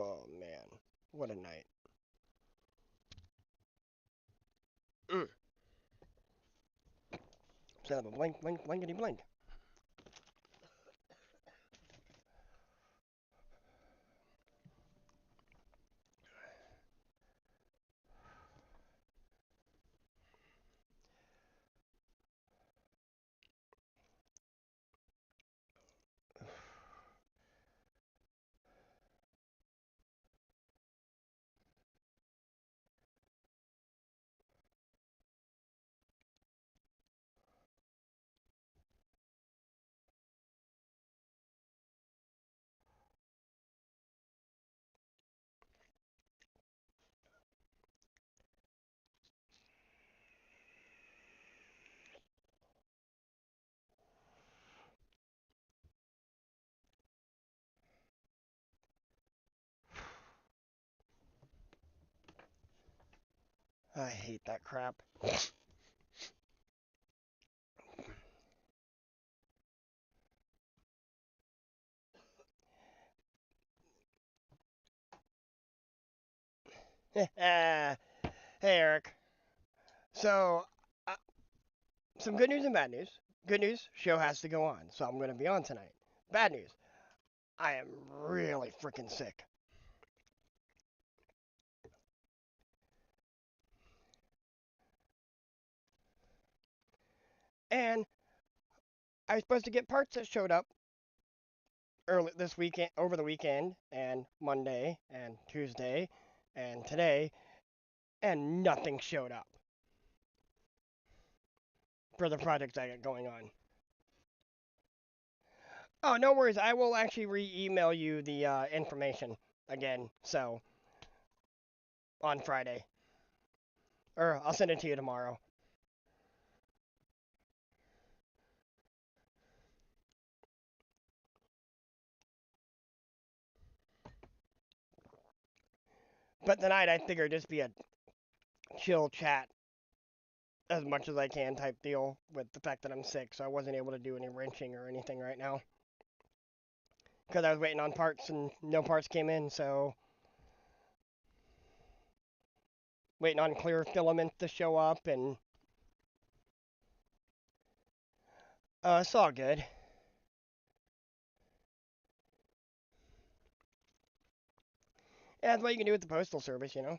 Oh man, what a night. Mm. Son of a blink, blink, blankety blink. I hate that crap. Hey, Eric. So, uh, some good news and bad news. Good news, show has to go on, so I'm going to be on tonight. Bad news, I am really freaking sick. And I was supposed to get parts that showed up early this weekend, over the weekend, and Monday, and Tuesday, and today, and nothing showed up for the projects I got going on. Oh, no worries. I will actually re-email you the information again. So on Friday, or I'll send it to you tomorrow. But tonight I figured just be a chill chat as much as I can type deal with the fact that I'm sick, so I wasn't able to do any wrenching or anything right now because I was waiting on parts and no parts came in. So waiting on clear filament to show up, and it's all good. Yeah, that's what you can do with the postal service, you know.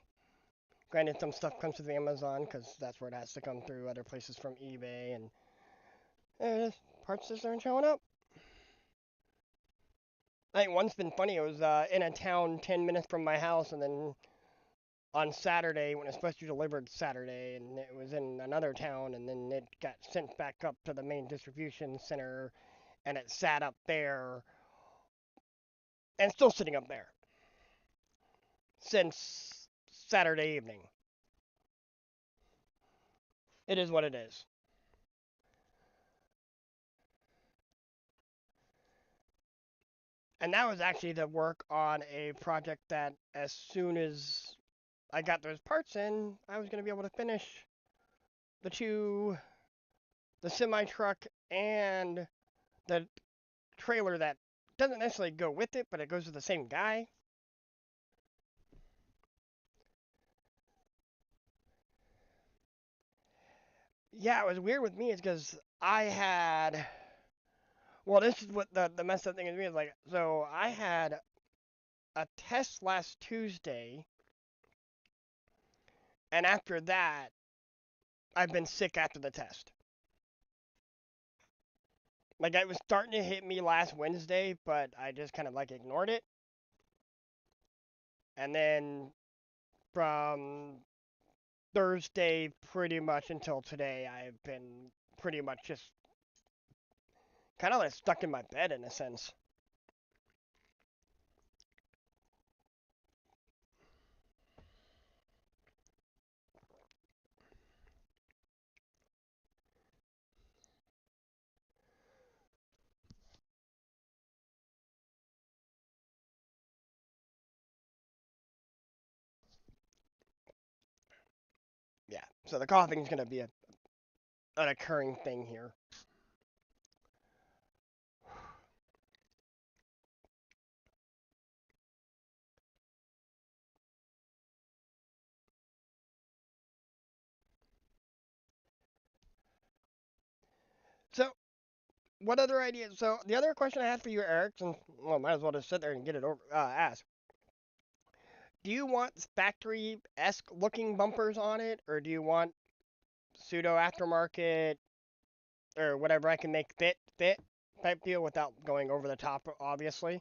Granted, some stuff comes through Amazon because that's where it has to come through. Other places from eBay, and parts just aren't showing up. I think one's been funny. It was in a town 10 minutes from my house, and then on Saturday when it's supposed to be delivered Saturday, and it was in another town, and then it got sent back up to the main distribution center, and it sat up there, and still sitting up there since Saturday evening. It is what it is. And that was actually to work on a project that as soon as I got those parts in, I was going to be able to finish the the semi truck and the trailer that doesn't necessarily go with it, but it goes with the same guy. Yeah, it was weird with me is because I had. Well, this is what the messed up thing with me is like. So I had a test last Tuesday, and after that, I've been sick after the test. Like, it was starting to hit me last Wednesday, but I just kind of like ignored it. And then from Thursday pretty much until today, I've been pretty much just kind of like stuck in my bed in a sense. Yeah, so the coughing is going to be an occurring thing here. what other ideas? So the other question I had for you, Eric, and well, might as well just sit there and get it over. Ask. Do you want factory-esque looking bumpers on it, or do you want pseudo aftermarket or whatever I can make fit type deal without going over the top, obviously?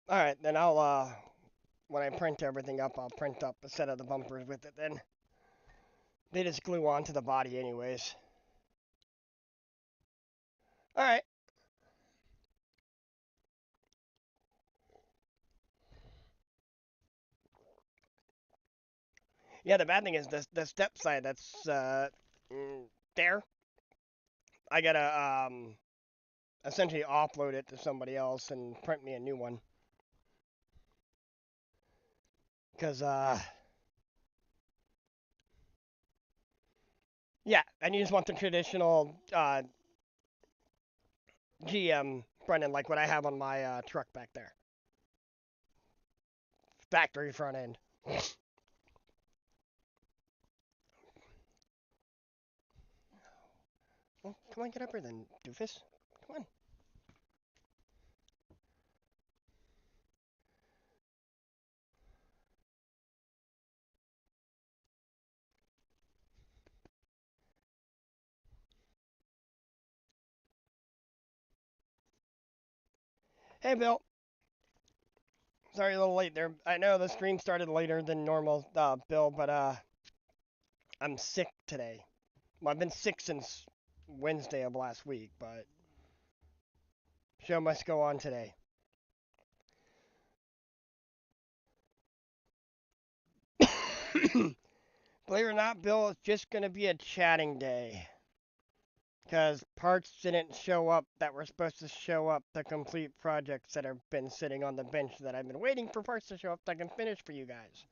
All right, then I'll when I print everything up, I'll print up a set of the bumpers with it. Then they just glue onto the body, anyways. All right. Yeah, the bad thing is the step side that's mm, there. I gotta essentially offload it to somebody else and print me a new one. Cause yeah, and you just want the traditional GM front end like what I have on my truck back there, factory front end. Well, come on, get up here then, doofus. Come on. Hey, Bill. Sorry, a little late there. I know the stream started later than normal, Bill, but I'm sick today. Well, I've been sick since Wednesday of last week, but show must go on today. Believe it or not, Bill, it's just going to be a chatting day. Because parts didn't show up that were supposed to show up to complete projects that have been sitting on the bench that I've been waiting for parts to show up that I can finish for you guys.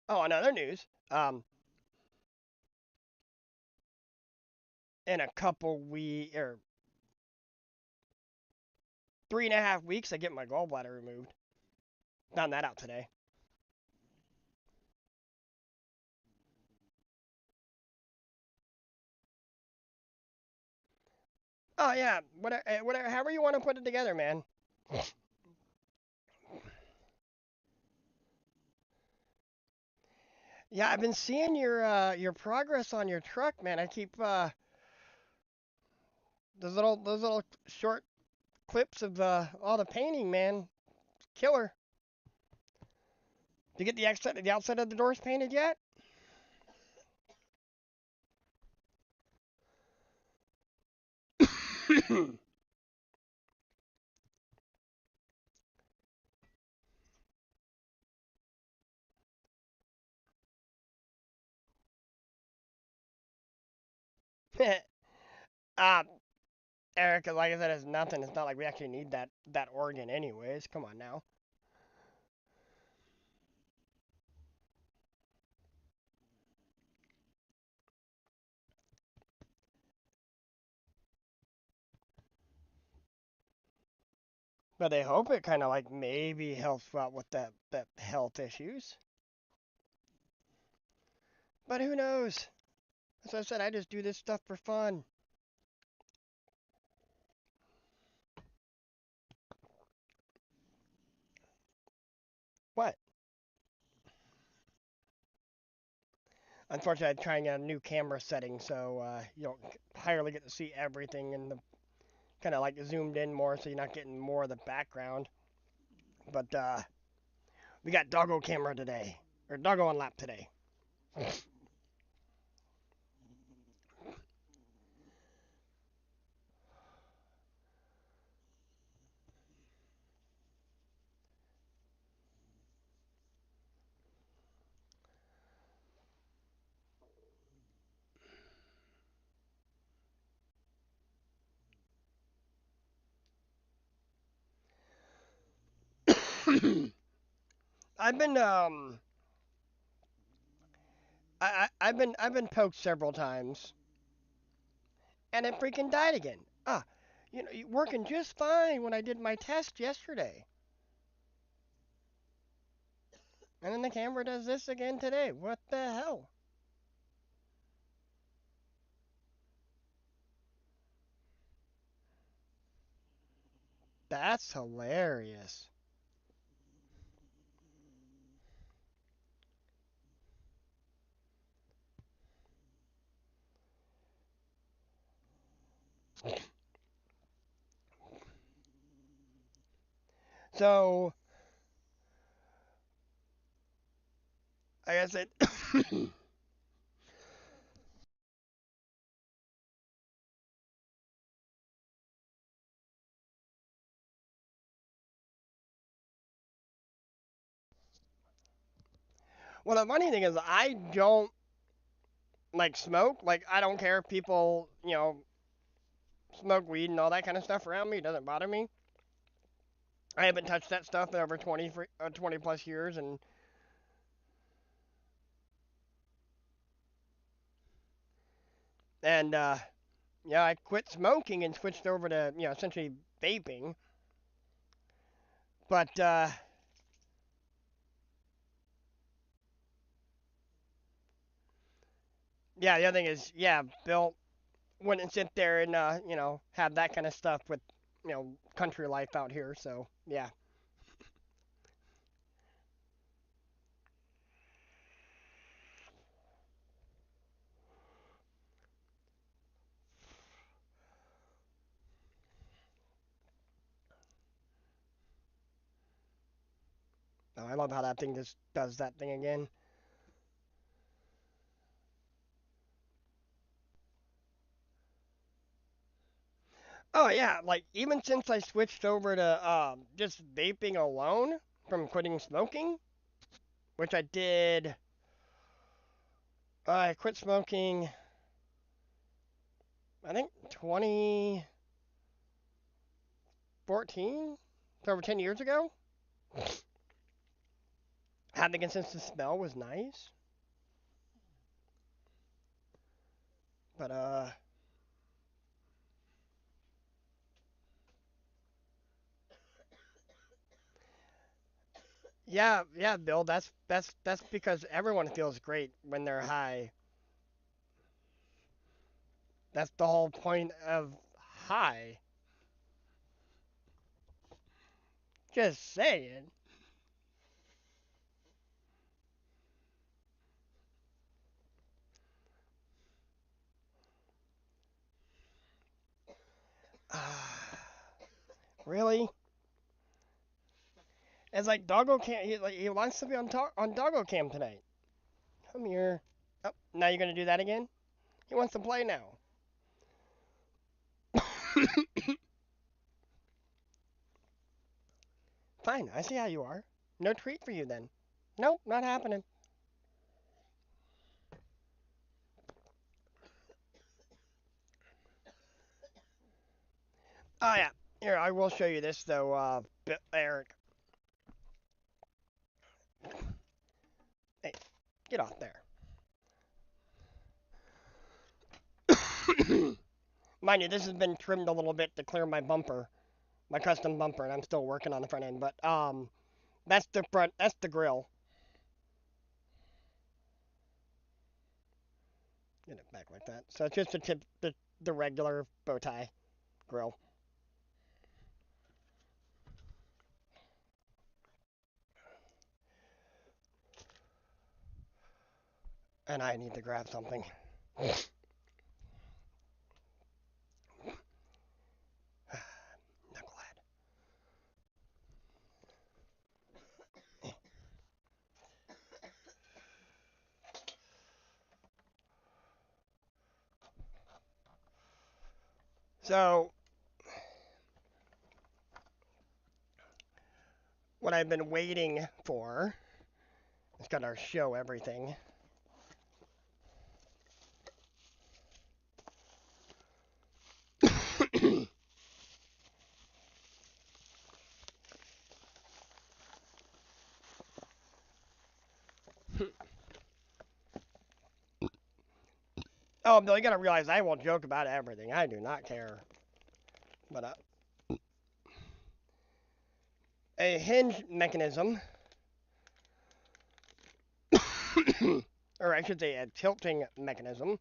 Oh, another news. In a couple or 3.5 weeks, I get my gallbladder removed. Found that out today. Oh yeah, whatever, however you want to put it together, man. Yeah, I've been seeing your progress on your truck, man. I keep those little short clips of all the painting, man. Killer. Did you get the outside of the doors painted yet? uh, Eric, like I said, it's nothing. It's not like we actually need that organ, anyways. Come on now. But they hope it kind of like maybe helps out with that health issues. But who knows? As I said, I just do this stuff for fun. What? Unfortunately, I'm trying a new camera setting, so you don't entirely get to see everything, and the kind of like zoomed in more, so you're not getting more of the background. But we got doggo camera today, or doggo on lap today. I've been I've been poked several times, and it freaking died again. Working just fine when I did my test yesterday, and then the camera does this again today. What the hell? That's hilarious. So I guess it. Well, the funny thing is, I don't like smoke. Like, I don't care if people, smoke weed and all that kind of stuff around me. It doesn't bother me. I haven't touched that stuff in over 20 plus years, and yeah, I quit smoking and switched over to essentially vaping. But yeah, the other thing is, yeah, Bill wouldn't sit there and have that kind of stuff with country life out here. So yeah, no, I love how that thing just does that thing again. Oh yeah, like even since I switched over to just vaping alone from quitting smoking, which I did. I quit smoking. I think 2014, so over 10 years ago. Had thinking since the smell was nice, but yeah, yeah, Bill. That's because everyone feels great when they're high. That's the whole point of high. Just saying. Really? It's like Doggo Cam. He wants to be on Doggo Cam tonight. Come here. Oh, now you're gonna do that again? He wants to play now. Fine, I see how you are. No treat for you then. Nope, not happening. Oh yeah. Here, I will show you this though, Eric. Hey, get off there. Mind you, this has been trimmed a little bit to clear my bumper, my custom bumper, and I'm still working on the front end. But that's the front. That's the grill. Get it back like that. So it's just the regular bow tie grill. And I need to grab something. Knucklehead. So what I've been waiting for is got our show everything. Oh, Bill, you gotta realize I will joke about everything. I do not care. But a hinge mechanism, or I should say a tilting mechanism,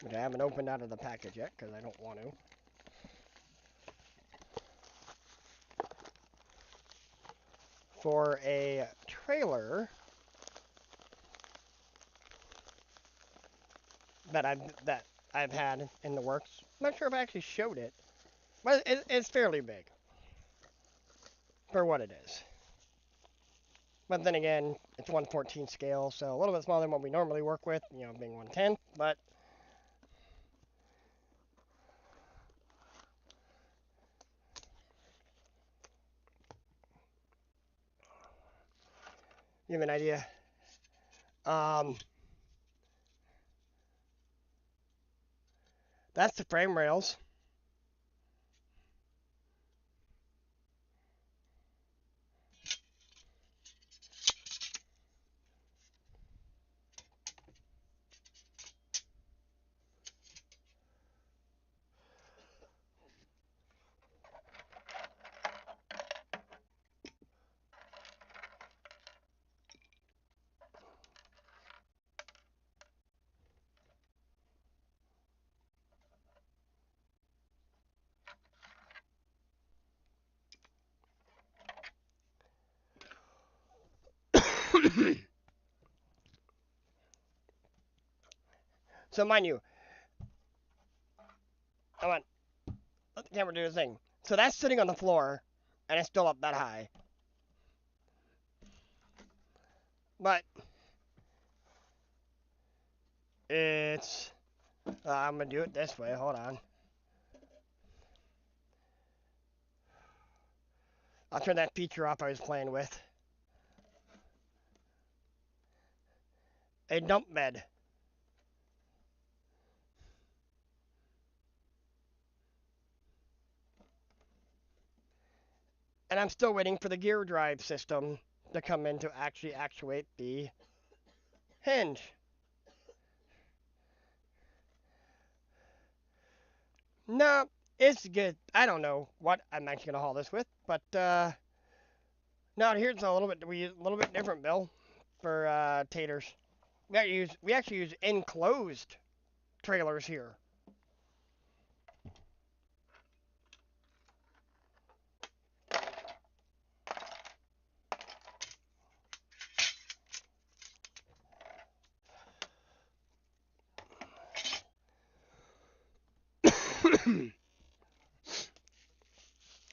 which I haven't opened out of the package yet because I don't want to. For a trailer that I've had in the works. I'm not sure if I actually showed it, but it's fairly big for what it is. But then again, it's 1/14 scale, so a little bit smaller than what we normally work with, you know, being 1/10. But you have an idea. That's the frame rails. So mind you, I want let the camera do the thing. So that's sitting on the floor, and it's still up that high. But it's I'm gonna do it this way. Hold on. I'll turn that feature off I was playing with. A dump bed. And I'm still waiting for the gear drive system to come in to actually actuate the hinge. No, it's good. I don't know what I'm actually gonna haul this with, but no, here's a little bit different, Bill, for taters. We actually use enclosed trailers here.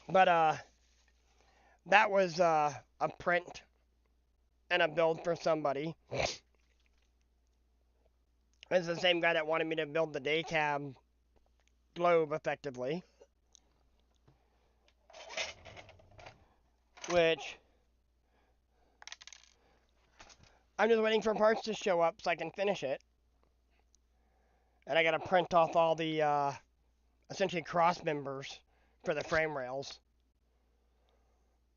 But that was a print and a build for somebody. It's the same guy that wanted me to build the day cab globe effectively. Which I'm just waiting for parts to show up so I can finish it. And I gotta print off all the essentially cross members for the frame rails.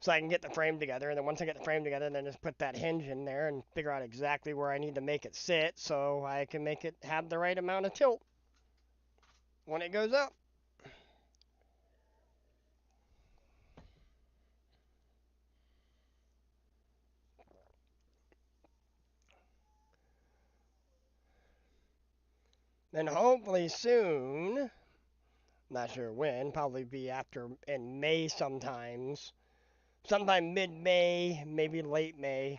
So I can get the frame together, and then once I get the frame together, then just put that hinge in there and figure out exactly where I need to make it sit so I can make it have the right amount of tilt when it goes up. And hopefully soon, not sure when, probably be after in May sometimes. Sometime mid-May, maybe late May.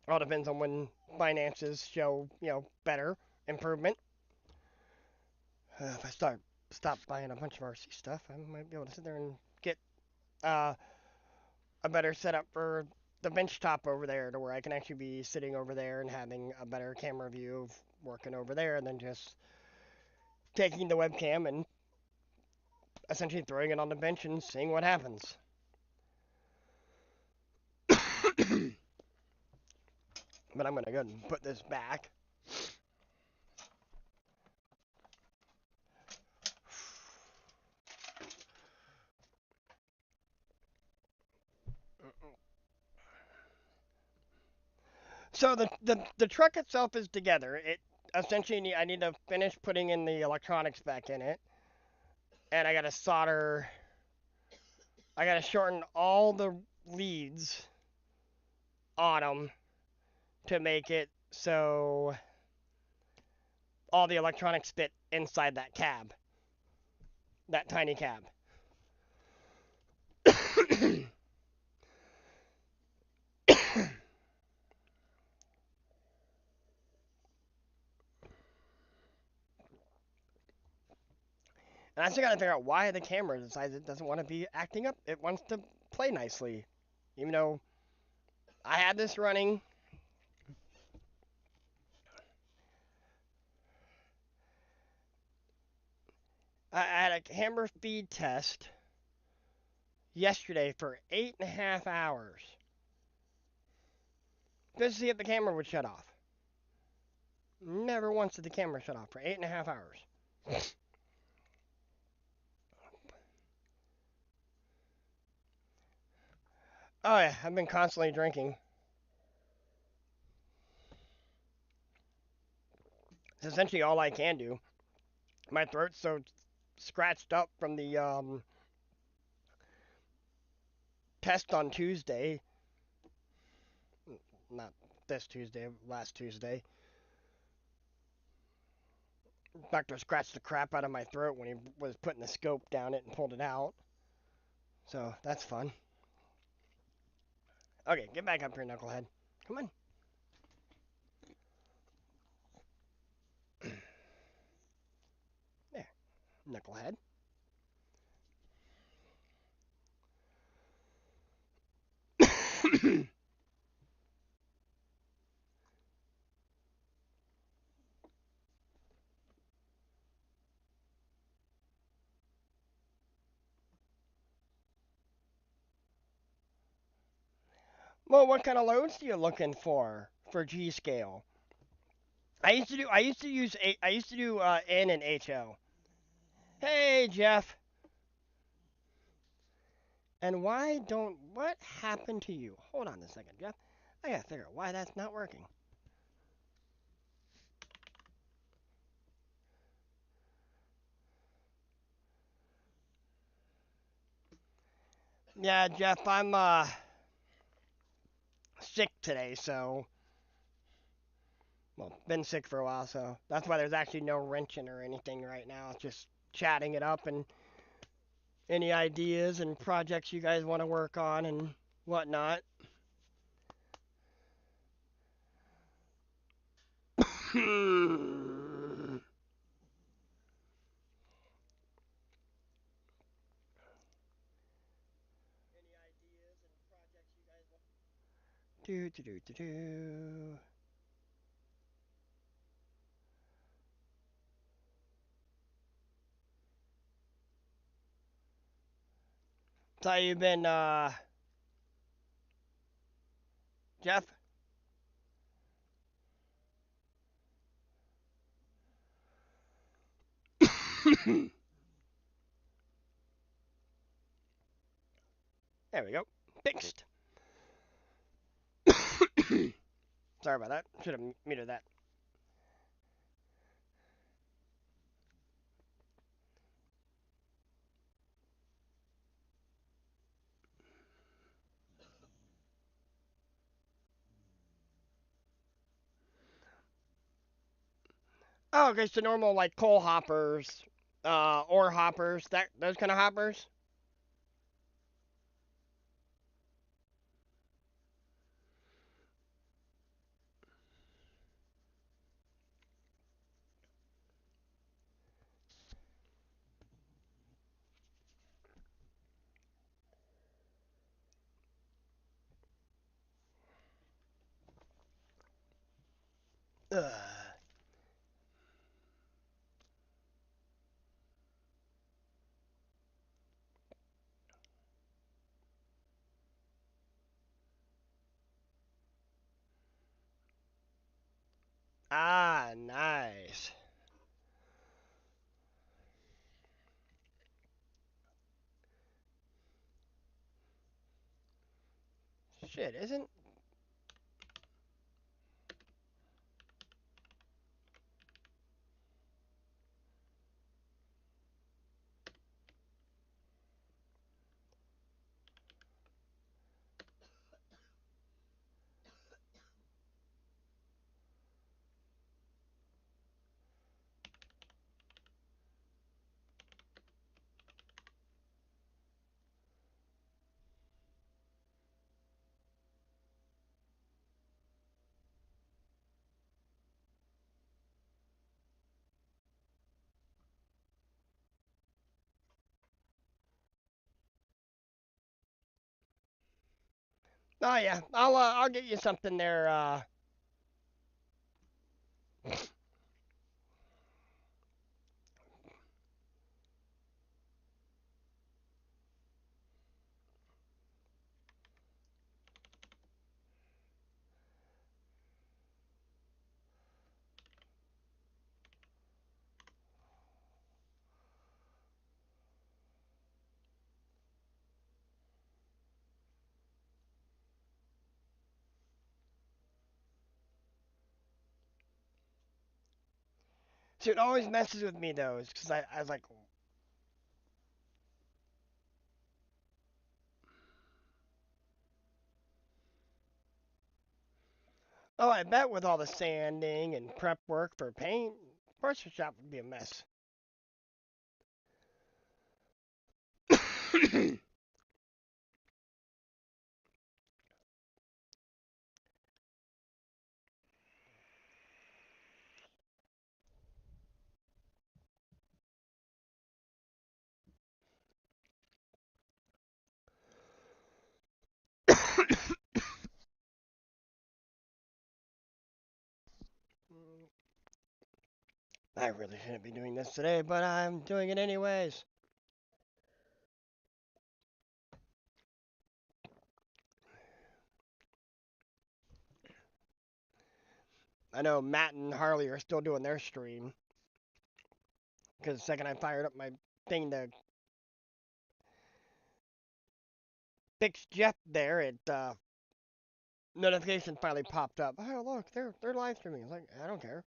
All depends on when finances show, better improvement. If I stop buying a bunch of RC stuff, I might be able to sit there and get uh, a better setup for the bench top over there, to where I can actually be sitting over there and having a better camera view of working over there, and then just taking the webcam and essentially throwing it on the bench and seeing what happens. But I'm gonna go ahead and put this back. So the truck itself is together. It essentially I need to finish putting in the electronics back in it, and I gotta solder. I gotta shorten all the leads on them to make it so all the electronics fit inside that cab, that tiny cab. And I still gotta figure out why the camera decides it doesn't want to be acting up. It wants to play nicely, even though I had this running. I had a camera feed test yesterday for 8.5 hours just to see if the camera would shut off. Never once did the camera shut off for 8.5 hours. Oh yeah, I've been constantly drinking. It's essentially all I can do. My throat's so scratched up from the test on Tuesday. Not this Tuesday, last Tuesday. Doctor scratched the crap out of my throat when he was putting the scope down it and pulled it out. So that's fun. Okay, get back up here, knucklehead. Come on. There, knucklehead. Well, what kind of loads are you looking for G scale? I used to do N and HO. Hey Jeff. And what happened to you? Hold on a second, Jeff. I gotta figure out why that's not working. Yeah, Jeff, I'm sick today, so well, been sick for a while, so that's why there's actually no wrenching or anything right now. It's just chatting it up and any ideas and projects you guys want to work on and whatnot. do do do do do. So how you been, Jeff? There we go. Fixed. Sorry about that. Should have muted that. Oh, okay, so normal like coal hoppers, ore hoppers, that those kind of hoppers. Ugh. Ah, nice. Shit, isn't? Oh yeah, I'll get you something there. See, it always messes with me though, because I was like, oh, I bet with all the sanding and prep work for paint, parts shop would be a mess. I really shouldn't be doing this today, but I'm doing it anyways. I know Matt and Harley are still doing their stream because the second I fired up my thing to fix Jeff there, it notification finally popped up. Oh look, they're live streaming. It's like I don't care.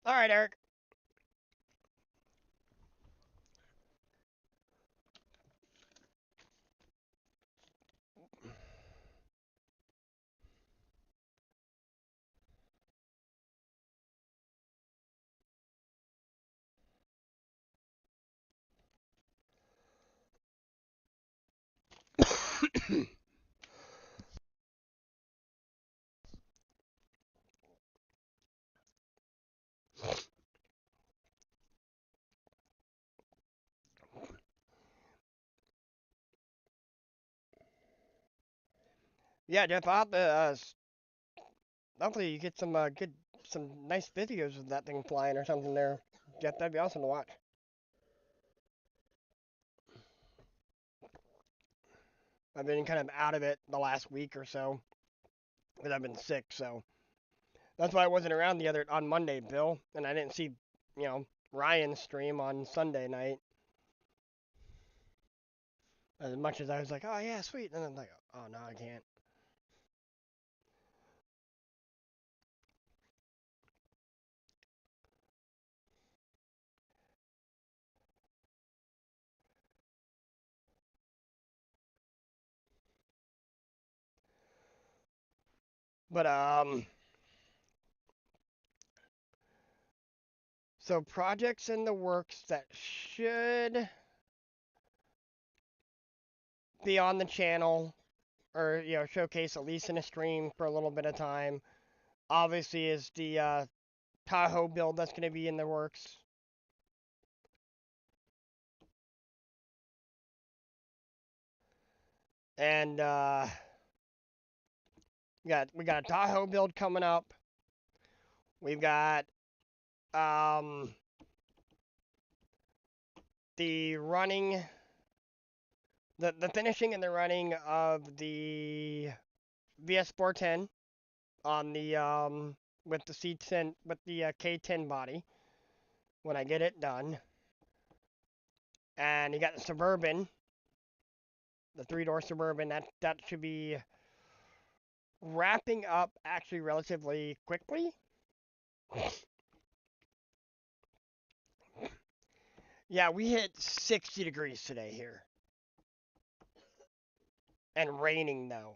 All right, Eric. Yeah, Jeff. I'll have to, hopefully you get some some nice videos of that thing flying or something there. Jeff, that'd be awesome to watch. I've been kind of out of it the last week or so because I've been sick, so that's why I wasn't around the other on Monday, Bill, and I didn't see, Ryan's stream on Sunday night. As much as I was like, oh yeah, sweet, and then I'm like, oh no, I can't. But so projects in the works that should be on the channel or showcase at least in a stream for a little bit of time. Obviously, is the Tahoe build that's going to be in the works. And we got a Tahoe build coming up. We've got the running, the finishing and the running of the VS410 on the with the C10 with the K10 body when I get it done. And you got the Suburban, the 3-door Suburban. That should be wrapping up actually relatively quickly. Yeah, we hit 60 degrees today here. And raining though.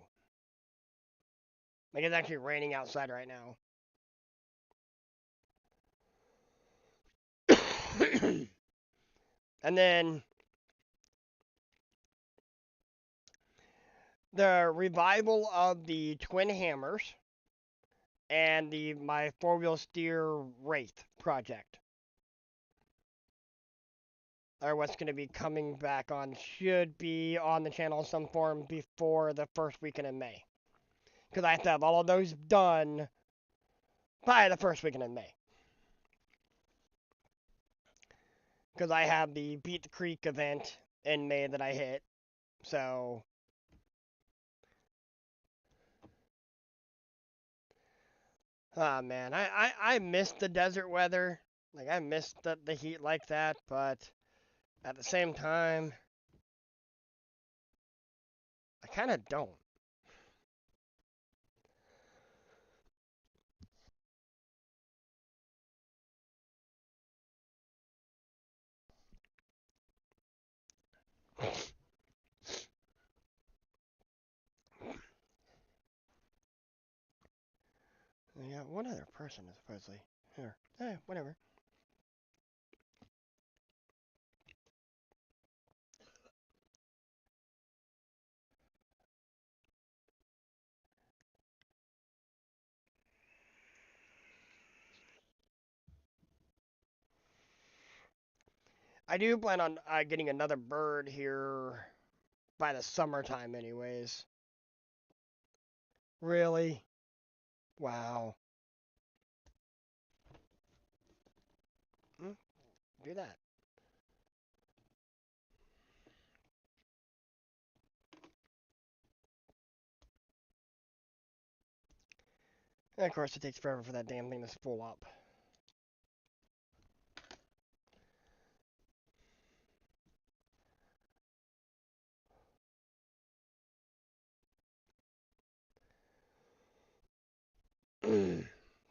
Like it's actually raining outside right now. And then the revival of the twin hammers and my 4-wheel steer Wraith project are what's going to be coming back on. Should be on the channel in some form before the first weekend in May. Because I have to have all of those done by the first weekend in May. Because I have the Beat the Creek event in May that I hit. So, oh man, I miss the desert weather. Like, I miss the heat like that, but at the same time, I kind of don't. Yeah, one other person is supposedly here. Whatever. I do plan on getting another bird here by the summertime, anyways. Really? Wow. Mm, do that. And of course, it takes forever for that damn thing to spool up.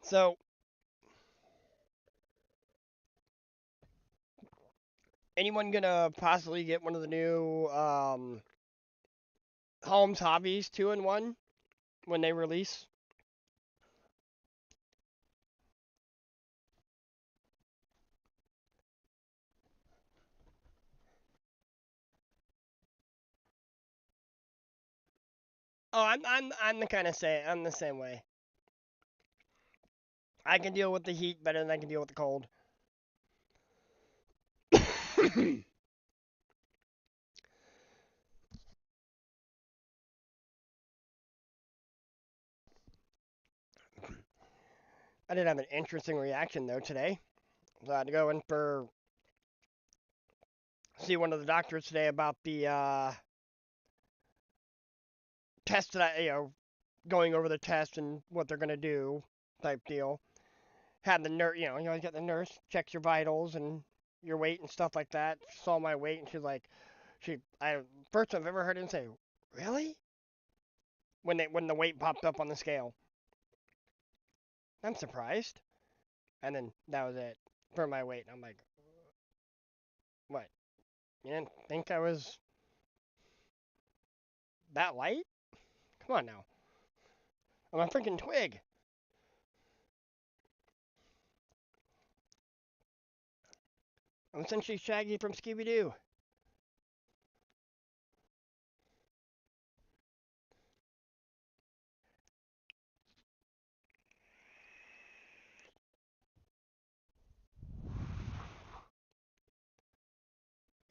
So, anyone gonna possibly get one of the new Holmes Hobbies 2-in-1 when they release? Oh, I'm the kind of say I'm the same way. I can deal with the heat better than I can deal with the cold. I did have an interesting reaction though today. So I had to go in for see one of the doctors today about the test that going over the test and what they're gonna do type deal. Had the nurse, you always get the nurse checks your vitals and your weight and stuff like that. Saw my weight and she's like, first I've ever heard him say, "Really?" When the weight popped up on the scale. I'm surprised. And then that was it for my weight. I'm like, what? You didn't think I was that light? Come on now. I'm a freaking twig. I'm essentially Shaggy from Scooby-Doo.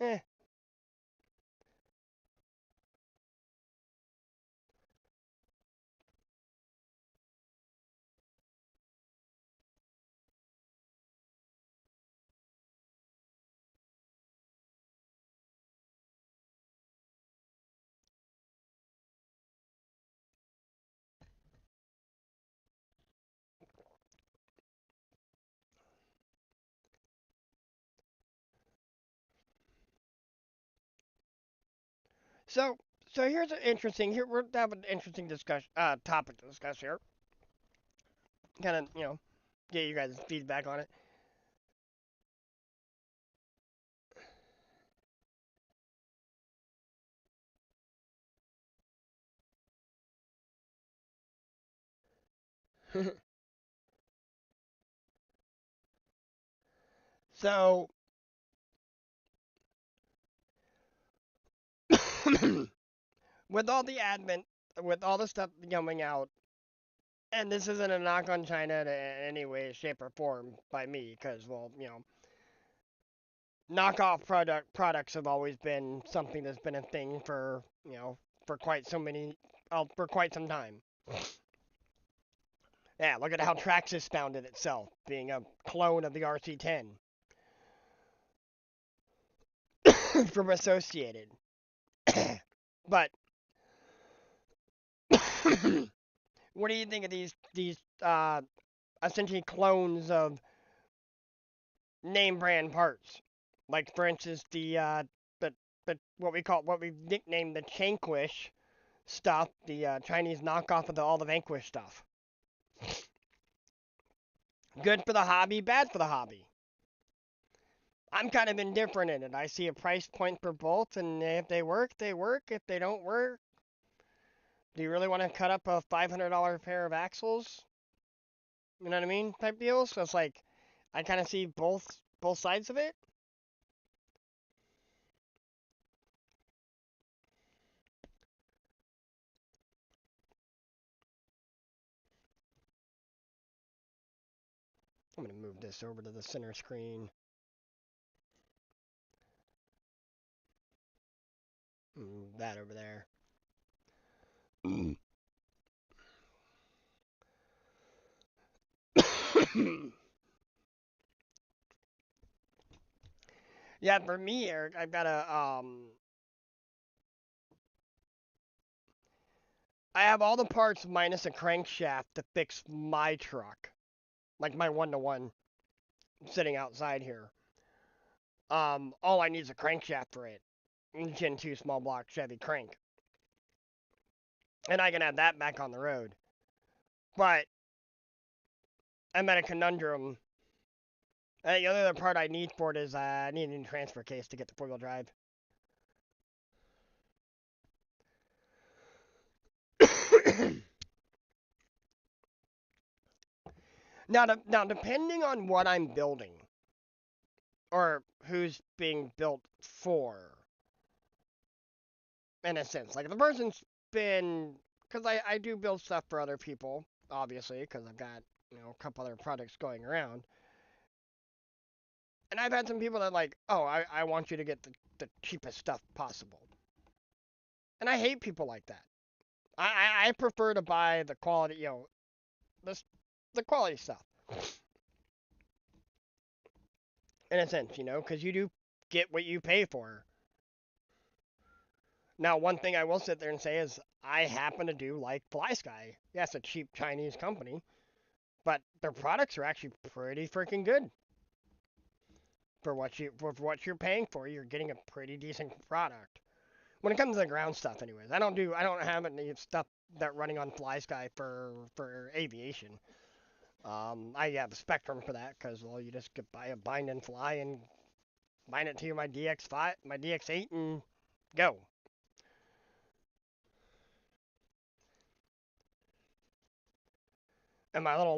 Eh. So, so here's an interesting. Here we're having an interesting discussion. Topic to discuss here. Kind of, get you guys' feedback on it. So, with all the advent, with all the stuff coming out, and this isn't a knock on China in any way, shape, or form by me, because well, knockoff products have always been something that's been a thing for for for quite some time. Yeah, look at how Traxxas founded itself, being a clone of the RC10 from Associated. But what do you think of these essentially clones of name brand parts? Like for instance the what we nicknamed the Chanquish stuff, the Chinese knockoff of all the Vanquish stuff. Good for the hobby, bad for the hobby. I'm kind of indifferent in it. I see a price point for both, and if they work, they work. If they don't work, do you really want to cut up a $500 pair of axles? You know what I mean? Type deal. So it's like, I kind of see both sides of it. I'm gonna move this over to the center screen. Move that over there. Yeah, for me, Eric, I've got I have all the parts minus a crankshaft to fix my truck, like my 1-to-1 sitting outside here. All I need is a crankshaft for it. Gen 2 small block Chevy crank. And I can have that back on the road. But I'm at a conundrum. The other part I need for it is I need a new transfer case to get the 4-wheel drive. Now, depending on what I'm building, or who's being built for, in a sense. Like, the person's been, because I do build stuff for other people, obviously, because I've got, a couple other products going around. And I've had some people that like, oh, I want you to get the cheapest stuff possible. And I hate people like that. I prefer to buy the quality, the, the quality stuff. In a sense, because you do get what you pay for. Now, one thing I will sit there and say is I happen to do like FlySky. Yeah, it's a cheap Chinese company, but their products are actually pretty freaking good for what you're paying for. You're getting a pretty decent product. When it comes to the ground stuff, anyways, I don't have any stuff that running on FlySky for aviation. I have a Spectrum for that because well, you just buy a bind and fly and bind it to my DX5, my DX8, and go. And my little,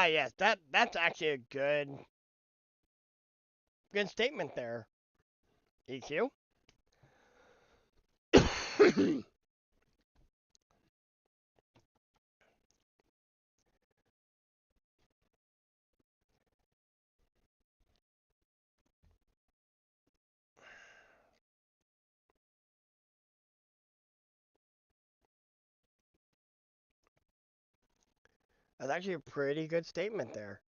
yes, that's actually a good statement there, EQ. That's actually a pretty good statement there.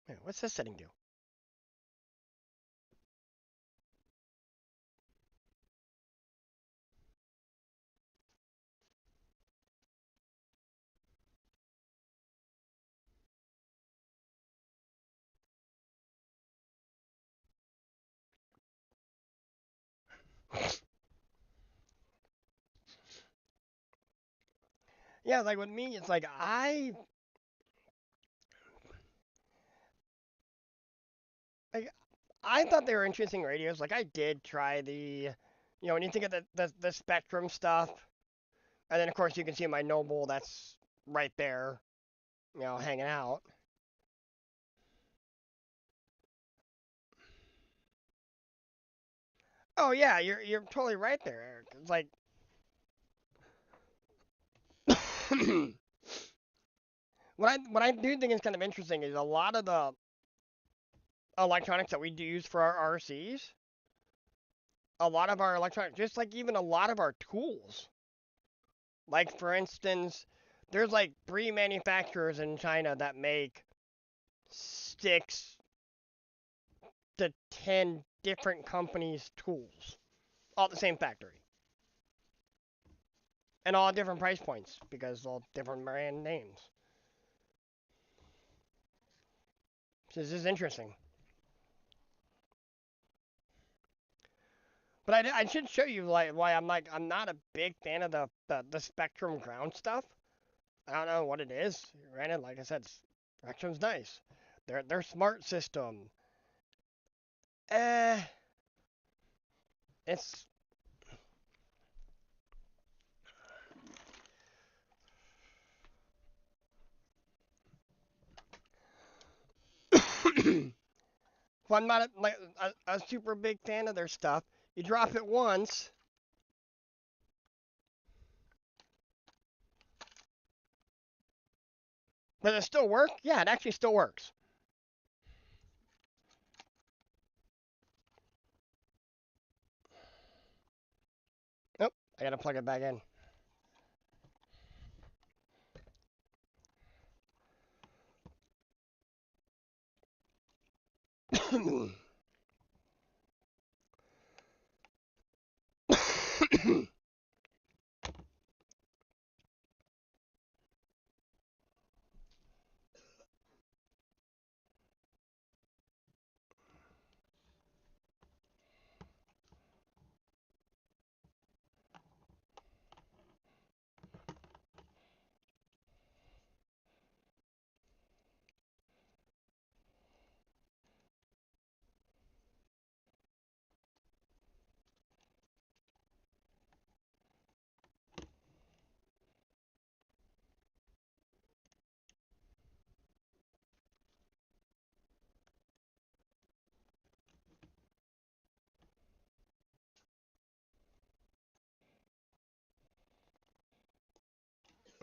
Man, what's this setting do? Yeah, like with me, it's like like I thought they were interesting radios. Like I did try when you think of the Spectrum stuff, and then of course you can see my Noble that's right there, hanging out. Oh yeah, you're totally right there, Eric. It's like what I do think is kind of interesting is a lot of the electronics that we do use for our RCs, a lot of our electronics, just like even a lot of our tools. Like for instance, there's like 3 manufacturers in China that make 6 to 10 different companies' tools, all at the same factory, and all different price points because all different brand names. So this is interesting. But I should show you like why I'm not a big fan of the Spectrum ground stuff. I don't know what it is. Granted, like I said, Spectrum's nice. Their smart system. Eh, it's well, I'm not a super big fan of their stuff. You drop it once, does it still work? Yeah, it actually still works. Nope, I gotta plug it back in.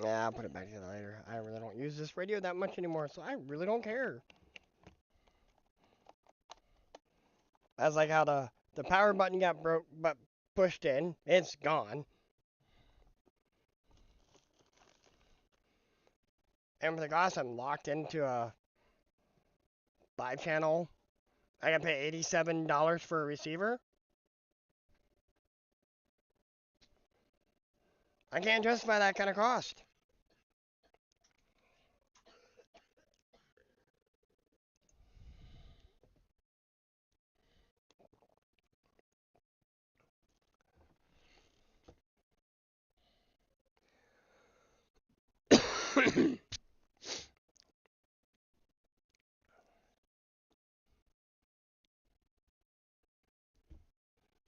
Yeah, I'll put it back together later. I really don't use this radio that much anymore, so I really don't care. That's like how the power button got broke, but pushed in. It's gone. And for the cost, I'm locked into a 5 channel. I gotta pay $87 for a receiver. I can't justify that kind of cost.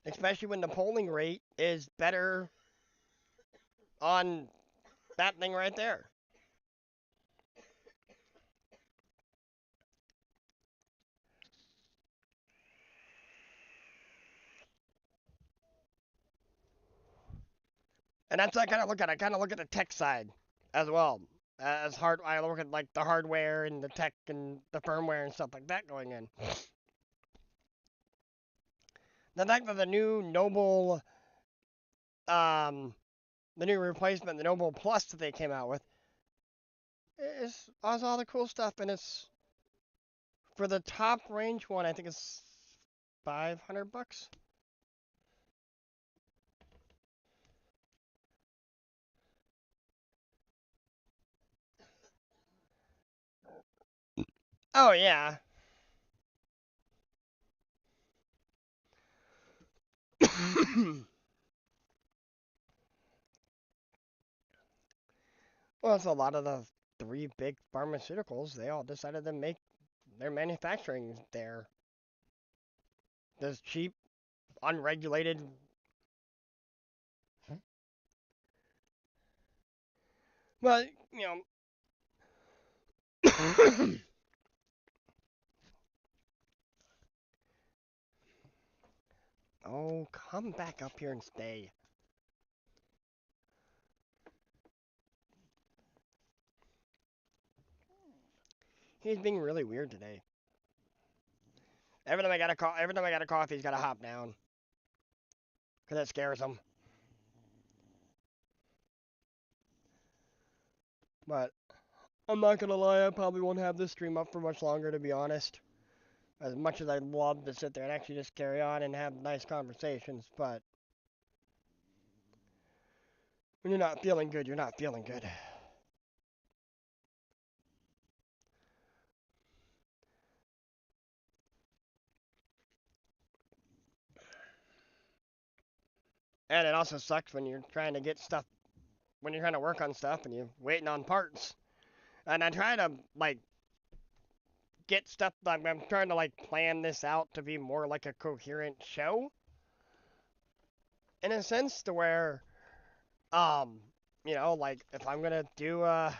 Especially when the polling rate is better on that thing right there. And that's what I kind of look at. I kind of look at the tech side as well. As hard, I look at like the hardware and the tech and the firmware and stuff like that going in. The fact that the new Noble, um, the new replacement, the Noble Plus that they came out with, is has all the cool stuff, and it's for the top range one. I think it's $500. Oh yeah. Well, it's a lot of the three big pharmaceuticals. They all decided to make their manufacturing there. This cheap, unregulated. Well, you know. Oh, come back up here and stay. He's being really weird today. Every time I got a coffee, he's got to hop down, cause that scares him. But I'm not gonna lie, I probably won't have this stream up for much longer, to be honest. As much as I'd love to sit there and actually just carry on and have nice conversations, but when you're not feeling good, you're not feeling good. And it also sucks when you're trying to get stuff, when you're trying to work on stuff and you're waiting on parts. And I try to, like, get stuff, I'm trying to, like, plan this out to be more like a coherent show. In a sense, to where, um, like, if I'm gonna do a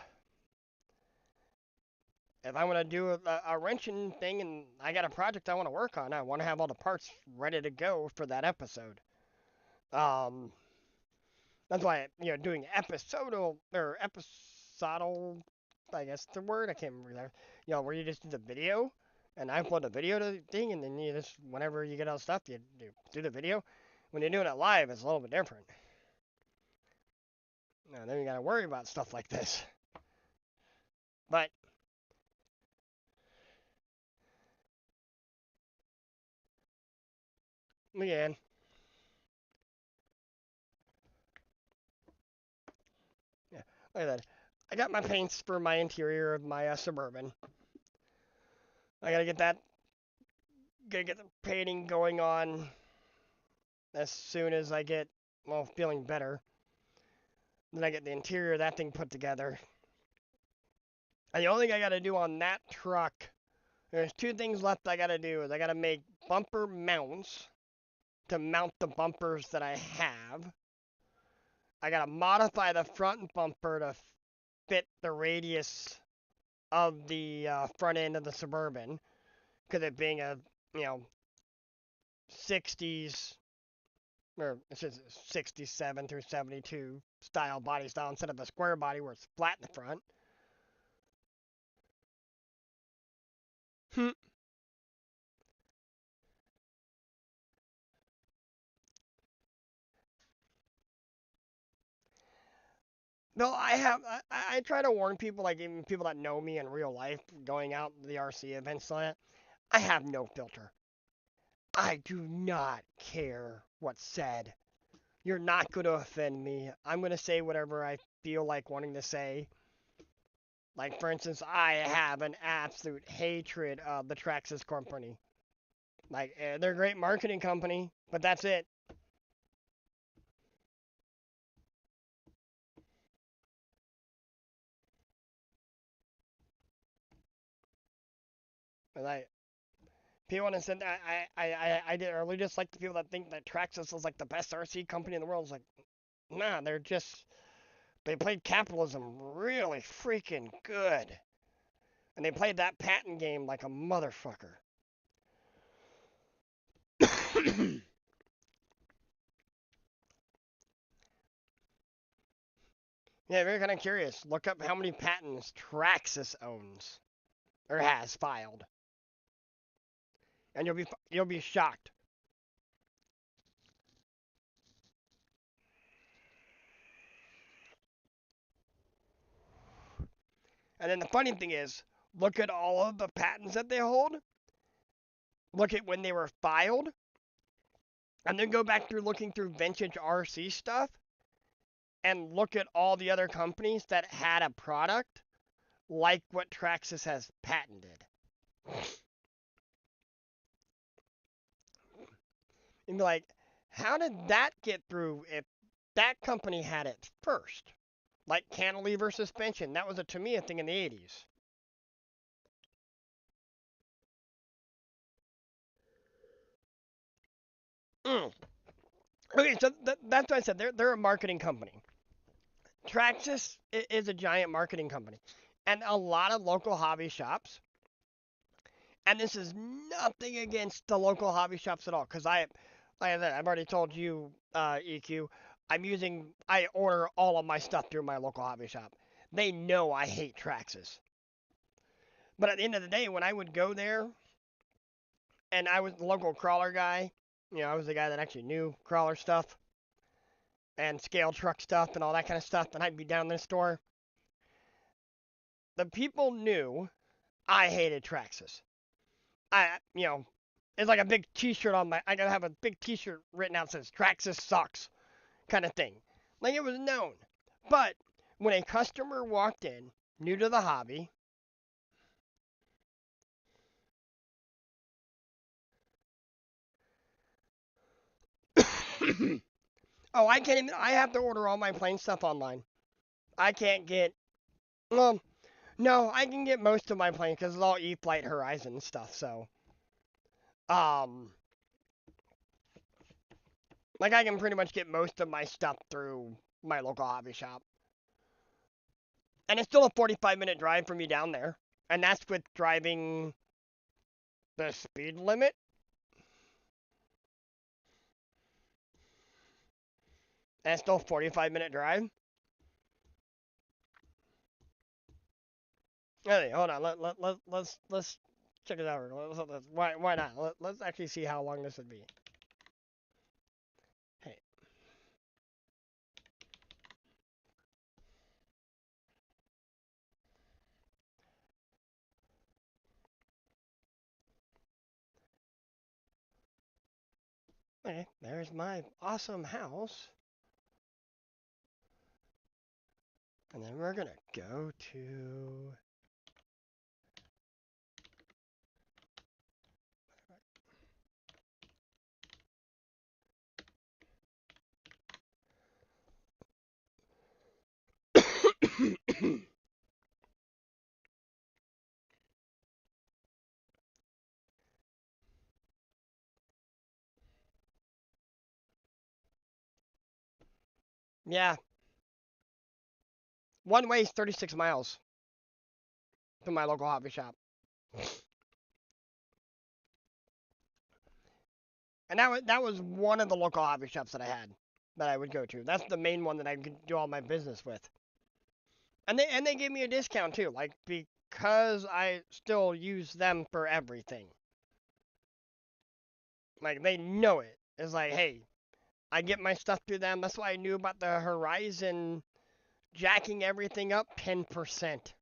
wrenching thing and I got a project I want to work on, I want to have all the parts ready to go for that episode. Um, that's why doing episodal, I guess the word I can't remember that. Where you just do the video and I upload the video to the thing, and then you just whenever you get all the stuff, you do the video. When you're doing it live, it's a little bit different. Now then you gotta worry about stuff like this. But again, yeah, like I said, I got my paints for my interior of my Suburban. I gotta get the painting going on as soon as I get, well, feeling better. Then I get the interior of that thing put together. And the only thing I gotta do on that truck, there's two things left I gotta do. Is I gotta make bumper mounts to mount the bumpers that I have. I gotta modify the front bumper to fit the radius of the front end of the Suburban, because it being a, 60s or it says 67 through 72 style body style instead of the square body where it's flat in the front. Hmm. No, I try to warn people, like even people that know me in real life, going out to the RC events like that. I have no filter. I do not care what's said. You're not going to offend me. I'm going to say whatever I feel like wanting to say. Like, for instance, I have an absolute hatred of the Traxxas company. Like, they're a great marketing company, but that's it. Like, people want to send. I did really just like the people that think that Traxxas is like the best RC company in the world. It's like, nah, they're just. They played capitalism really freaking good. And they played that patent game like a motherfucker. Yeah, very kind of curious. Look up how many patents Traxxas owns or has filed, and you'll be shocked. And then the funny thing is, look at all of the patents that they hold. Look at when they were filed, and then go back through looking through vintage RC stuff, and look at all the other companies that had a product like what Traxxas has patented. And be like, how did that get through if that company had it first? Like cantilever suspension, that was a Tamiya thing in the 80s. Mm. Okay, so that's what I said. They're a marketing company. Traxxas is a giant marketing company, and a lot of local hobby shops. And this is nothing against the local hobby shops at all, because like I said, I've already told you, EQ. I order all of my stuff through my local hobby shop. They know I hate Traxxas. But at the end of the day, when I would go there, and I was the local crawler guy, I was the guy that actually knew crawler stuff and scale truck stuff and all that kind of stuff, and I'd be down in the store. The people knew I hated Traxxas. It's like a big T-shirt on my. I gotta have a big T-shirt written out that says "Traxxas sucks" kind of thing. Like it was known. But when a customer walked in, new to the hobby, oh, I can't even. I have to order all my plane stuff online. I can't get. Well, no, I can get most of my planes because it's all E-Flight Horizon stuff. So, um, like I can pretty much get most of my stuff through my local hobby shop. And it's still a 45-minute drive for me down there. And that's with driving the speed limit. And it's still a 45-minute drive. Hey, hold on. Let's check it out. Why not? Let's actually see how long this would be. Hey, okay, there's my awesome house. And then we're gonna go to. Yeah, one way is 36 miles to my local hobby shop. And that was one of the local hobby shops that I had that I would go to. That's the main one that I could do all my business with. And they gave me a discount too, like because I still use them for everything. Like they know it. It's like, hey, I get my stuff through them. That's why I knew about the Horizon jacking everything up 10%.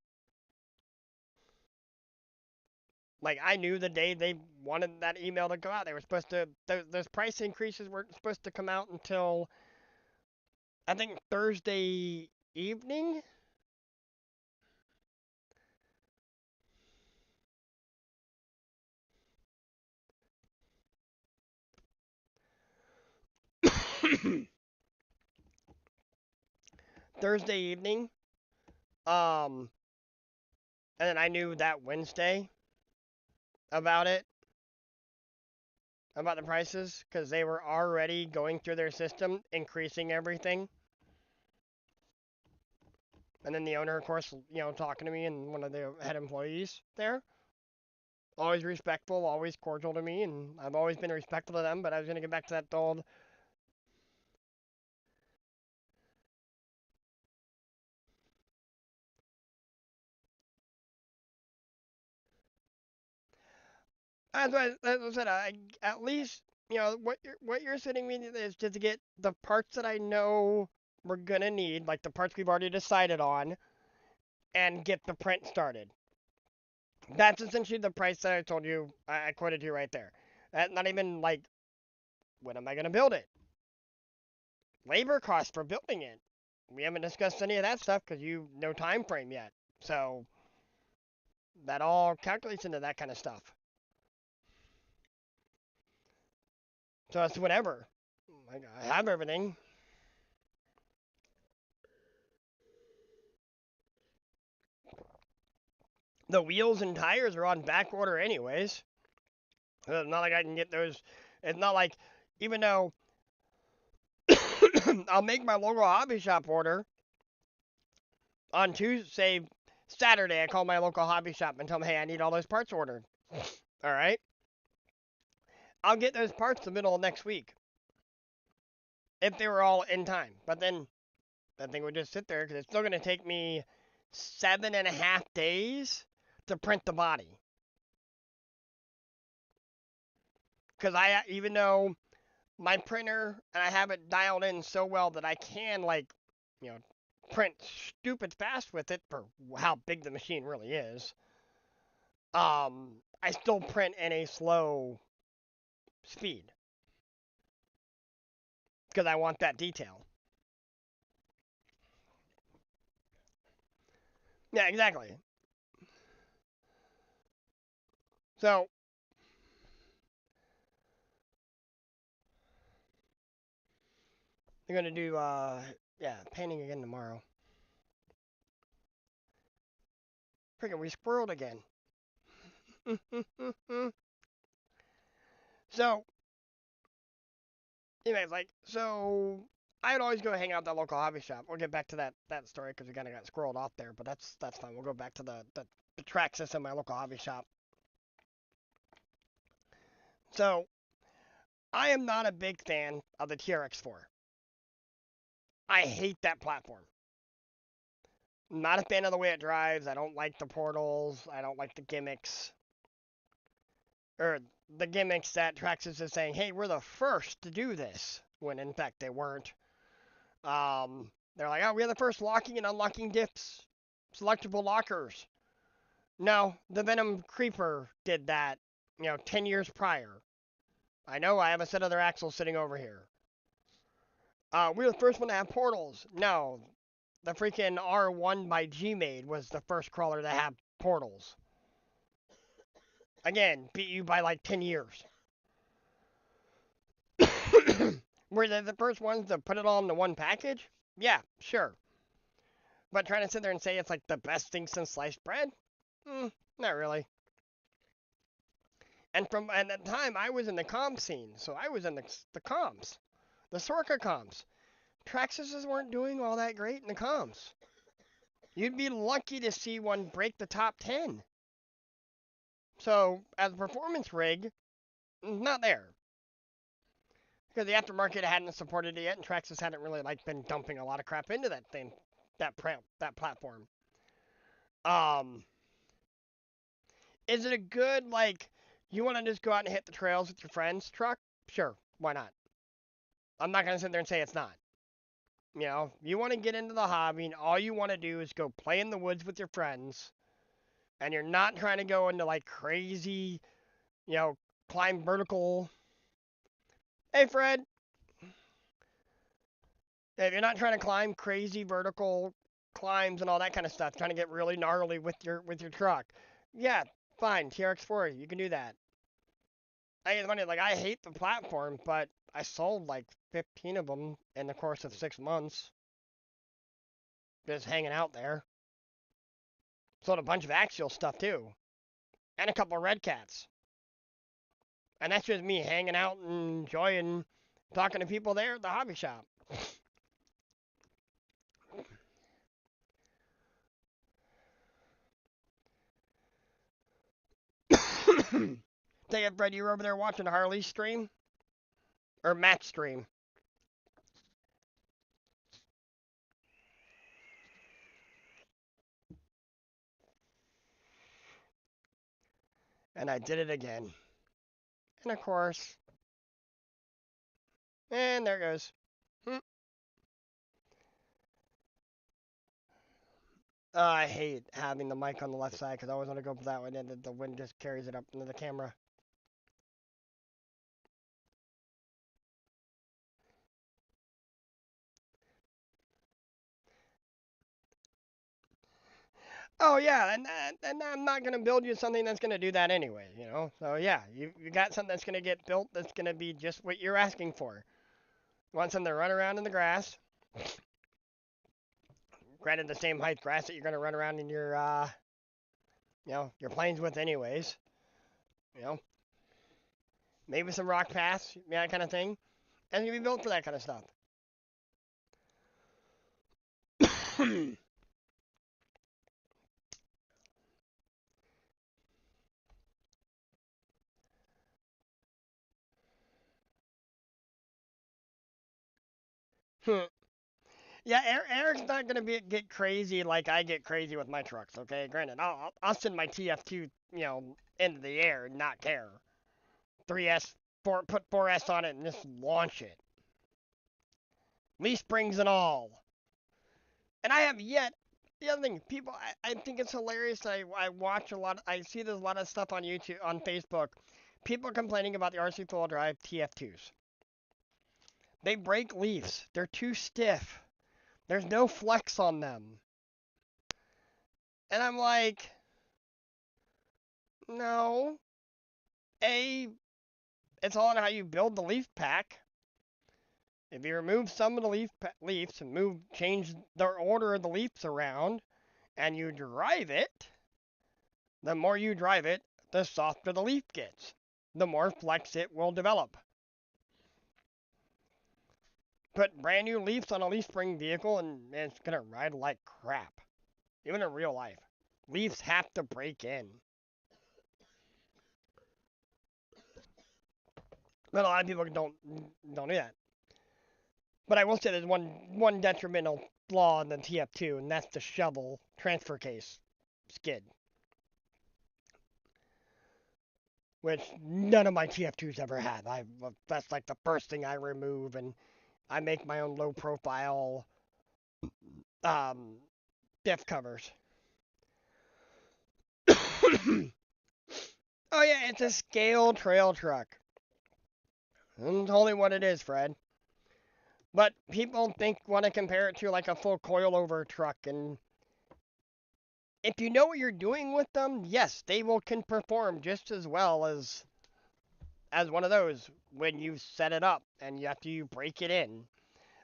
Like I knew the day they wanted that email to go out, they were supposed to. Those price increases weren't supposed to come out until I think Thursday evening. Thursday evening. Um, and then I knew that Wednesday about it, about the prices, because they were already going through their system, increasing everything. And then the owner, of course, talking to me and one of the head employees there. Always respectful, always cordial to me, and I've always been respectful to them. But I was gonna get back to that old. As I said, at least what you're sending me is just to get the parts that I know we're gonna need, like the parts we've already decided on, and get the print started. That's essentially the price that I told you. I quoted you right there. Not even like when am I gonna build it? Labor costs for building it. We haven't discussed any of that stuff because you no time frame yet. So that all calculates into that kind of stuff. So it's whatever. I have everything. The wheels and tires are on back order anyways. It's not like I can get those. It's not like, even though I'll make my local hobby shop order on Tuesday, Saturday, I call my local hobby shop and tell them, hey, I need all those parts ordered. All right. I'll get those parts the middle of next week if they were all in time. But then that thing would just sit there because it's still going to take me 7.5 days to print the body. Because even though my printer and I have it dialed in so well that I can you know, print stupid fast with it for how big the machine really is. I still print in a slow speed because I want that detail. Yeah, exactly. So they're gonna do yeah, painting again tomorrow. Freaking we squirreled again. So anyways, I'd always go hang out at that local hobby shop. We'll get back to that story because we kind of got squirreled off there, but that's fine. We'll go back to the track system, my local hobby shop. So I am not a big fan of the TRX4. I hate that platform. Not a fan of the way it drives. I don't like the portals. I don't like the gimmicks. Or the gimmicks that Traxxas is saying, hey, we're the first to do this. When in fact they weren't. They're like, oh, we're the first locking and unlocking diffs. Selectable lockers. No, the Venom Creeper did that, 10 years prior. I know I have a set of their axles sitting over here. We're the first one to have portals. No, the freaking R1 by Gmade was the first crawler to have portals. Again, beat you by like 10 years. Were they the first ones to put it all into one package? Yeah, sure. But trying to sit there and say it's like the best thing since sliced bread? Not really. And at the time, I was in the comm scene, so I was in the comms, the Sorka comms. Traxxas weren't doing all that great in the comms. You'd be lucky to see one break the top 10. So, as a performance rig, not there. because the aftermarket hadn't supported it yet, and Traxxas hadn't really like been dumping a lot of crap into that thing, that platform. Um, is it a good like you want to just go out and hit the trails with your friends truck? Sure, why not? I'm not gonna sit there and say it's not. You know, you want to get into the hobby, and all you want to do is go play in the woods with your friends, and you're not trying to go into like crazy, you know, climb vertical. Hey, Fred, if you're not trying to climb crazy vertical climbs and all that kind of stuff, trying to get really gnarly with your truck, yeah, fine, TRX4, you can do that. I it's funny, like I hate the platform, but I sold like 15 of them in the course of 6 months, just hanging out there. Sold a bunch of axial stuff too, and a couple of red cats. And that's just me hanging out and enjoying talking to people there at the hobby shop. Take it, Fred, you were over there watching Harley's stream? Or Matt's stream? And I did it again. And of course, and there it goes. Hmm. I hate having the mic on the left side because I always want to go that way, and then the wind just carries it up into the camera. Oh yeah, and I'm not gonna build you something that's gonna do that anyway, you know. So yeah, you got something that's gonna get built that's gonna be just what you're asking for. You want something to run around in the grass, granted the same height grass that you're gonna run around in your your plains with anyways. You know, maybe some rock paths, that kind of thing, and it's gonna be built for that kind of stuff. Yeah, Eric's not gonna get crazy like I get crazy with my trucks. Okay, granted, I'll send my TF2 into the air and not care. 3S, put 4S on it and just launch it. Leaf springs and all. And I have yet. The other thing, people, I think it's hilarious. I watch a lot. I see there's a lot of stuff on YouTube, on Facebook. People complaining about the RC four-wheel drive TF2s. They break leaves. They're too stiff. There's no flex on them. And I'm like, no. A, it's all on how you build the leaf pack. If you remove some of the leaves and change the order of the leaves around, and you drive it, the more you drive it, the softer the leaf gets. The more flex it will develop. Put brand new leaves on a leaf spring vehicle and it's gonna ride like crap. Even in real life. Leaves have to break in. But a lot of people don't do that. But I will say there's one detrimental flaw in the TF2, and that's the shovel transfer case skid. Which none of my TF2s ever had. That's like the first thing I remove, and I make my own low profile um, diff covers. Oh yeah, it's a scale trail truck. That's only what it is, Fred. But people want to compare it to like a full coilover truck, and if you know what you're doing with them, yes, they can perform just as well as one of those when you set it up and after you break it in.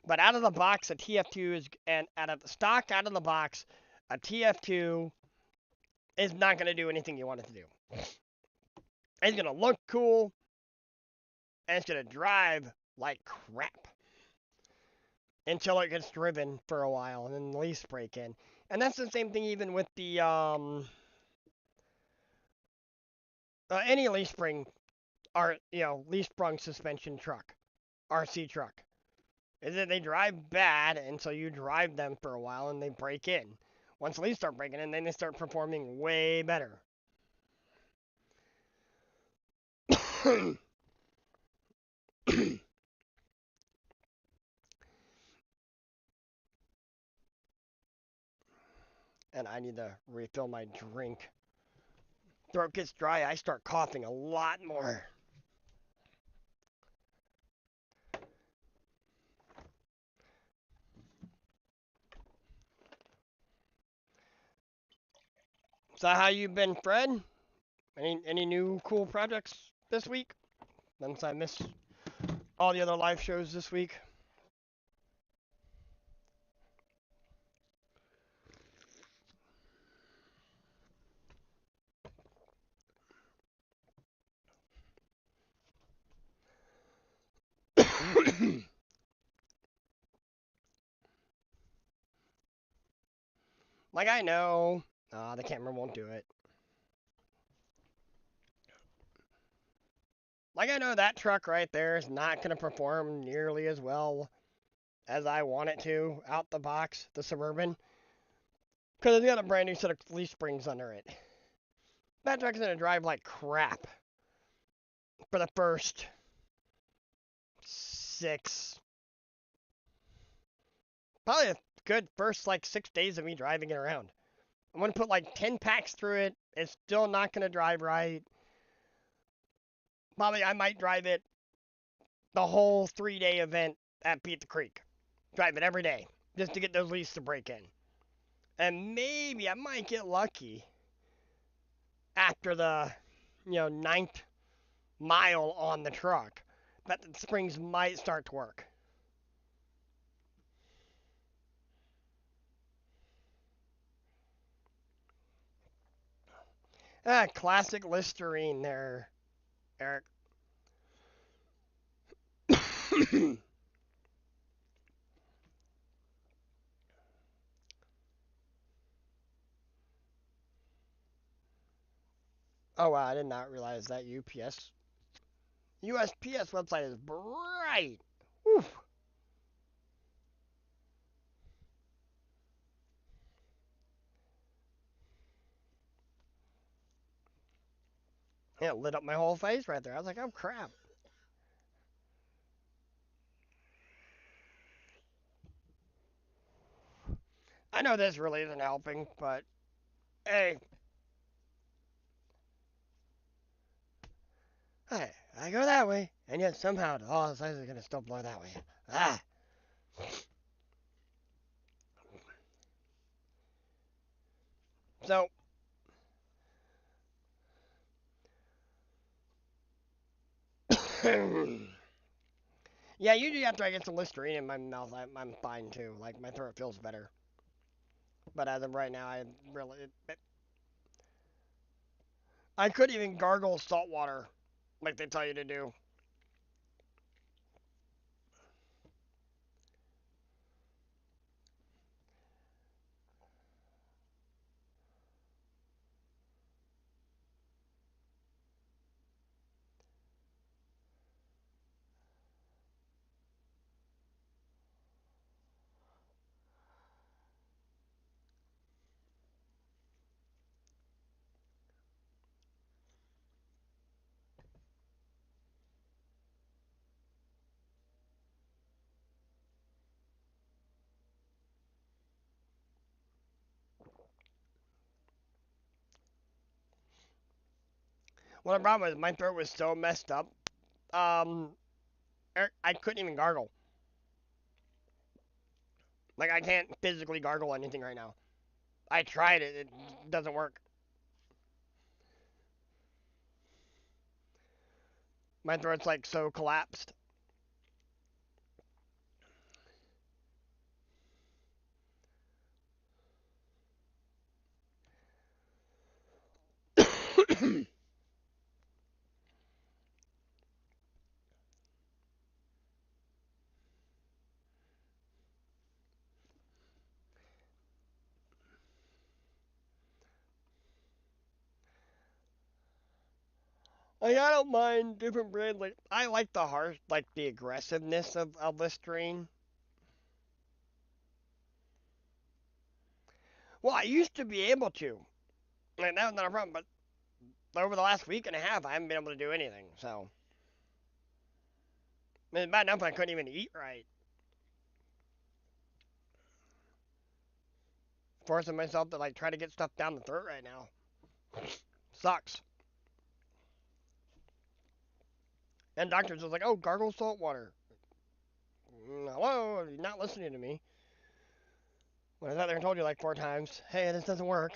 But out of the box, a TF2 is, and out of the stock out of the box, a TF2 is not going to do anything you want it to do. It's going to look cool, and it's going to drive like crap until it gets driven for a while, and then the leaves break in. And that's the same thing even with the any leaf spring or leaf sprung suspension truck. RC truck. Is that they drive bad, and so you drive them for a while, and they break in. Once they start breaking in, then they start performing way better. And I need to refill my drink. Throat gets dry, I start coughing a lot more. So how you been, Fred? Any new cool projects this week? Since I missed all the other live shows this week. Like I know, the camera won't do it. Like I know that truck right there is not going to perform nearly as well as I want it to out the box, the Suburban, because it's got a brand new set of leaf springs under it. That truck's going to drive like crap for the first 6, probably a good first like 6 days of me driving it around. I'm going to put like 10 packs through it. It's still not going to drive right. Probably I might drive it the whole 3-day event at Beat the Creek. Drive it every day just to get those leaves to break in. And maybe I might get lucky after the, ninth mile on the truck that the springs might start to work. Classic Listerine there, Eric. Oh wow, I did not realize that USPS website is bright. Oof. It lit up my whole face right there. I was like, oh crap. I know this really isn't helping, but hey, I go that way, and yet somehow all the sides are gonna still blow that way. Ah. So yeah, usually after I get some Listerine in my mouth, I'm fine too. Like my throat feels better. But as of right now, I could even gargle salt water, like they tell you to do. Well, the problem is my throat was so messed up. Um, I couldn't even gargle. Like I can't physically gargle anything right now. I tried it; it doesn't work. My throat's like so collapsed. Like, I don't mind different brands. Like, I like the harsh, like the aggressiveness of Listerine. Well, I used to be able to. Like, that was not a problem. But over the last week and a half, I haven't been able to do anything. So, I mean, it's bad enough I couldn't even eat right. Forcing myself to like try to get stuff down the throat right now sucks. And doctors was like, "Oh, gargle salt water." Hello, you're not listening to me. When I sat there and told you like 4 times, "Hey, this doesn't work."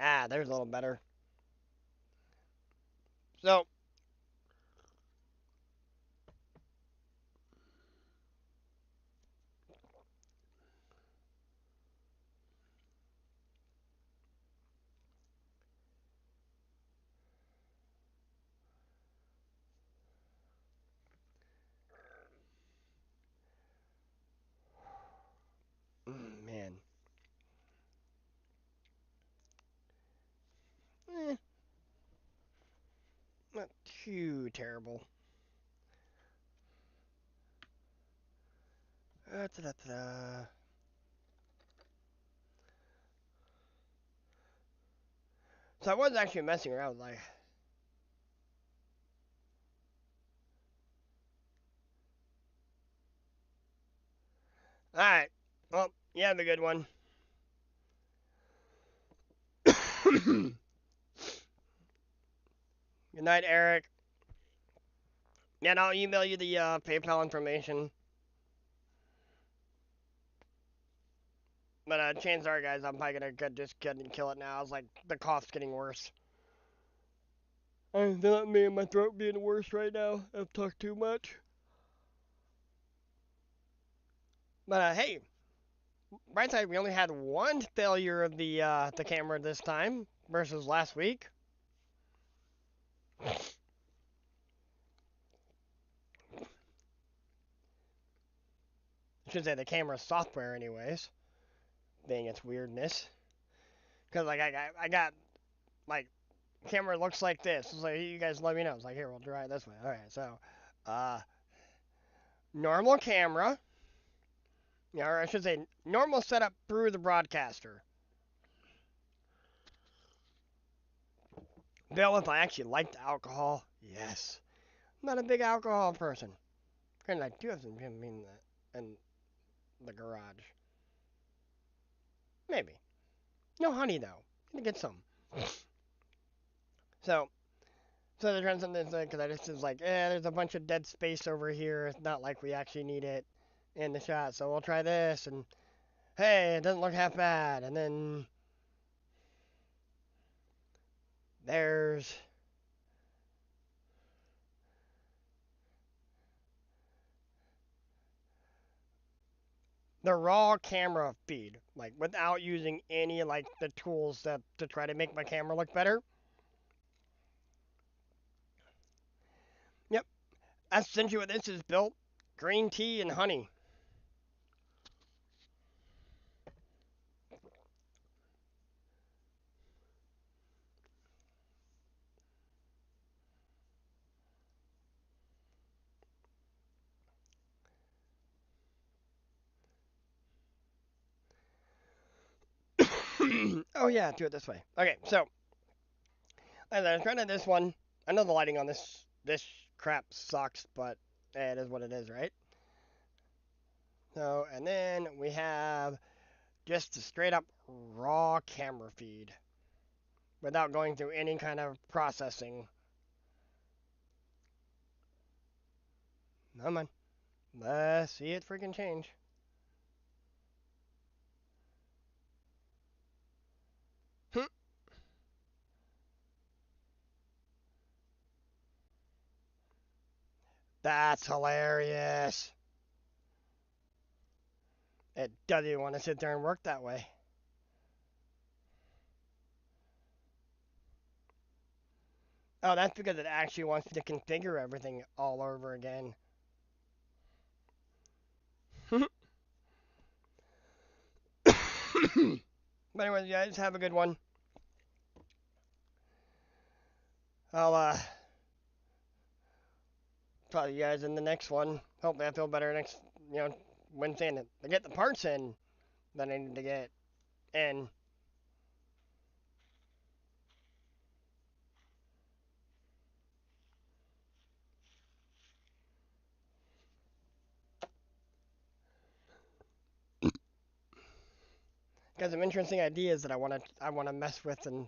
Ah, there's a little better. So, man, eh, not too terrible. Da-da-da-da. So I was actually messing around, like, all right, well, you have a good one. Good night, Eric. Yeah, and I'll email you the PayPal information. But chances are, guys, I'm probably gonna just get and kill it now. It's like the cough's getting worse. I feel like me and my throat being worse right now. I've talked too much. But hey, bright side, we only had one failure of the camera this time versus last week. I should say the camera software, anyways, being its weirdness. Cause like I got like camera looks like this. It's like you guys let me know. It's like here we'll try it this way. All right, so uh normal camera. Yeah, or I should say normal setup through the broadcaster. Bill, if I actually liked alcohol, yes. I'm not a big alcohol person. Granted, I do have some Jim Beam in the garage. Maybe. No honey though. Gonna get some. So, so they're trying something because I just was like, there's a bunch of dead space over here. It's not like we actually need it in the shot, so we'll try this. And hey, it doesn't look half bad. And then there's the raw camera feed, like without using any like the tools to try to make my camera look better. Yep, that's essentially what this is built. Green tea and honey. Oh yeah, do it this way. Okay, so as I was trying to this one, I know the lighting on this crap sucks, but it is what it is, right? So and then we have just a straight up raw camera feed without going through any kind of processing. Come on, let's see it freaking change. That's hilarious. It doesn't want to sit there and work that way. Oh, that's because it actually wants to configure everything all over again. But anyways, guys, have a good one. I'll talk to you guys in the next one. Hopefully, I feel better next, Wednesday, and I get the parts in that I need to get. And got some interesting ideas that I wanna mess with and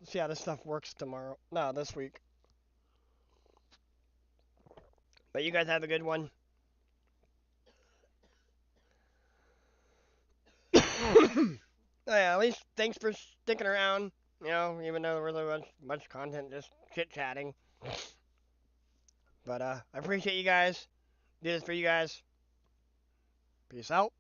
see how this stuff works tomorrow. No, this week. But you guys have a good one. Yeah, at least thanks for sticking around. Even though there really was much content, just chit chatting. But I appreciate you guys. Do this for you guys. Peace out.